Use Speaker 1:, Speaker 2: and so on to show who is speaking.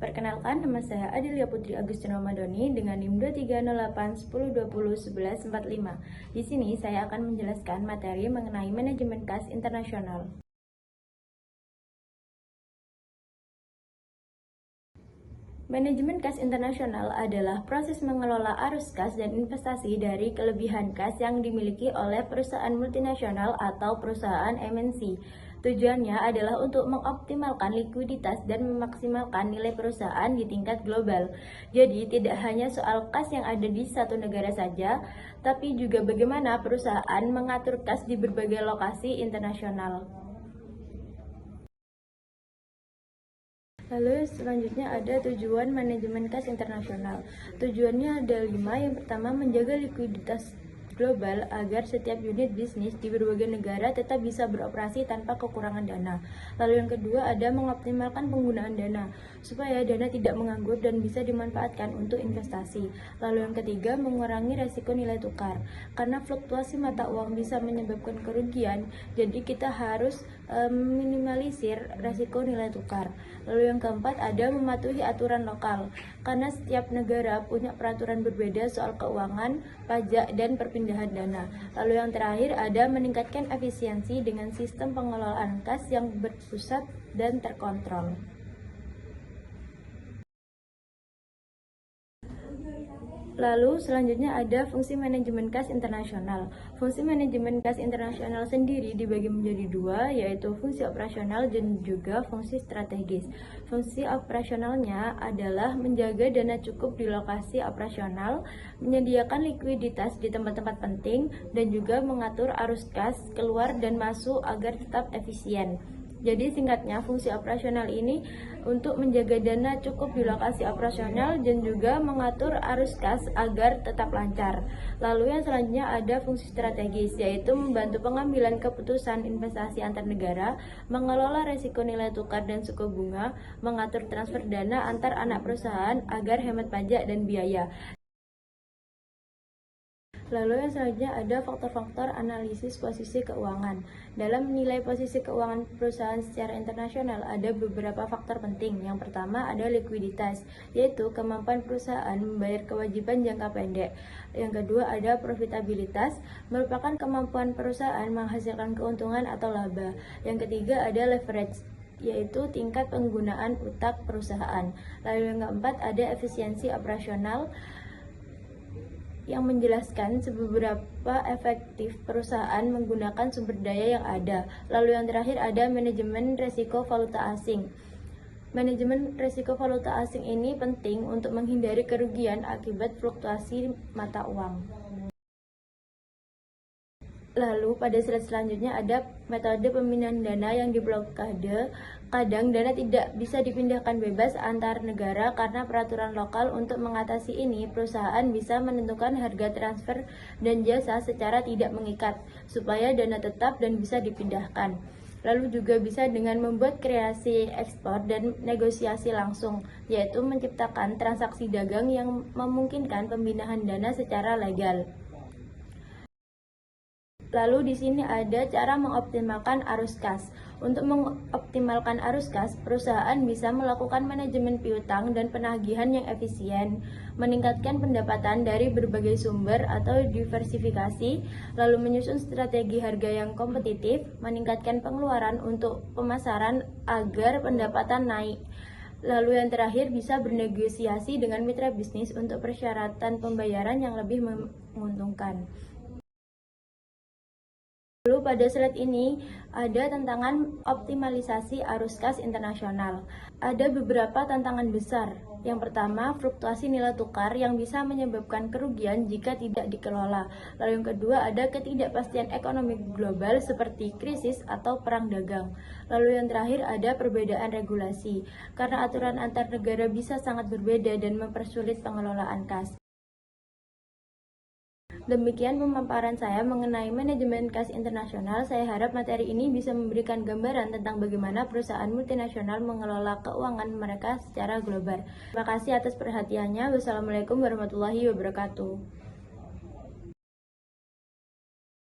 Speaker 1: Perkenalkan, nama saya Adelia Putri Agustina Madoni dengan NIM 230810201145. Di sini saya akan menjelaskan materi mengenai manajemen kas internasional. Manajemen kas internasional adalah proses mengelola arus kas dan investasi dari kelebihan kas yang dimiliki oleh perusahaan multinasional atau perusahaan MNC. Tujuannya adalah untuk mengoptimalkan likuiditas dan memaksimalkan nilai perusahaan di tingkat global. Jadi, tidak hanya soal kas yang ada di satu negara saja, tapi juga bagaimana perusahaan mengatur kas di berbagai lokasi internasional. Lalu selanjutnya ada tujuan manajemen kas internasional. Tujuannya ada 5. Yang pertama, menjaga likuiditas global agar setiap unit bisnis di berbagai negara tetap bisa beroperasi tanpa kekurangan dana. Lalu yang kedua ada mengoptimalkan penggunaan dana supaya dana tidak menganggur dan bisa dimanfaatkan untuk investasi. Lalu yang ketiga, mengurangi resiko nilai tukar. Karena fluktuasi mata uang bisa menyebabkan kerugian, jadi kita harus minimalisir resiko nilai tukar. Lalu yang keempat ada mematuhi aturan lokal. Karena setiap negara punya peraturan berbeda soal keuangan, pajak, dan perpindahan dana. Lalu yang terakhir ada meningkatkan efisiensi dengan sistem pengelolaan kas yang berpusat dan terkontrol. Lalu selanjutnya ada fungsi manajemen kas internasional. Fungsi manajemen kas internasional sendiri dibagi menjadi 2, yaitu fungsi operasional dan juga fungsi strategis. Fungsi operasionalnya adalah menjaga dana cukup di lokasi operasional, menyediakan likuiditas di tempat-tempat penting, dan juga mengatur arus kas keluar dan masuk agar tetap efisien. Jadi singkatnya, fungsi operasional ini untuk menjaga dana cukup di lokasi operasional dan juga mengatur arus kas agar tetap lancar. Lalu yang selanjutnya ada fungsi strategis, yaitu membantu pengambilan keputusan investasi antar negara, mengelola resiko nilai tukar dan suku bunga, mengatur transfer dana antar anak perusahaan agar hemat pajak dan biaya. Lalu yang selanjutnya ada faktor-faktor analisis posisi keuangan. Dalam menilai posisi keuangan perusahaan secara internasional ada beberapa faktor penting. Yang pertama ada likuiditas, yaitu kemampuan perusahaan membayar kewajiban jangka pendek. Yang kedua ada profitabilitas, merupakan kemampuan perusahaan menghasilkan keuntungan atau laba. Yang ketiga ada leverage, yaitu tingkat penggunaan utang perusahaan. Lalu yang keempat ada efisiensi operasional, yang menjelaskan seberapa efektif perusahaan menggunakan sumber daya yang ada. Lalu yang terakhir ada manajemen resiko valuta asing. Manajemen resiko valuta asing ini penting untuk menghindari kerugian akibat fluktuasi mata uang. Lalu pada slide selanjutnya ada metode pemindahan dana yang diblokade. Kadang dana tidak bisa dipindahkan bebas antar negara karena peraturan lokal. Untuk mengatasi ini, perusahaan bisa menentukan harga transfer dan jasa secara tidak mengikat supaya dana tetap dan bisa dipindahkan. Lalu juga bisa dengan membuat kreasi ekspor dan negosiasi langsung, yaitu menciptakan transaksi dagang yang memungkinkan pemindahan dana secara legal. Lalu di sini ada cara mengoptimalkan arus kas. Untuk mengoptimalkan arus kas, perusahaan bisa melakukan manajemen piutang dan penagihan yang efisien, meningkatkan pendapatan dari berbagai sumber atau diversifikasi, lalu menyusun strategi harga yang kompetitif, meningkatkan pengeluaran untuk pemasaran agar pendapatan naik. Lalu yang terakhir bisa bernegosiasi dengan mitra bisnis untuk persyaratan pembayaran yang lebih menguntungkan. Lalu pada slide ini ada tantangan optimalisasi arus kas internasional. Ada beberapa tantangan besar. Yang pertama, fluktuasi nilai tukar yang bisa menyebabkan kerugian jika tidak dikelola. Lalu yang kedua, ada ketidakpastian ekonomi global seperti krisis atau perang dagang. Lalu yang terakhir, ada perbedaan regulasi. Karena aturan antar negara bisa sangat berbeda dan mempersulit pengelolaan kas. Demikian pemaparan saya mengenai manajemen kas internasional. Saya harap materi ini bisa memberikan gambaran tentang bagaimana perusahaan multinasional mengelola keuangan mereka secara global. Terima kasih atas perhatiannya. Wassalamualaikum warahmatullahi wabarakatuh.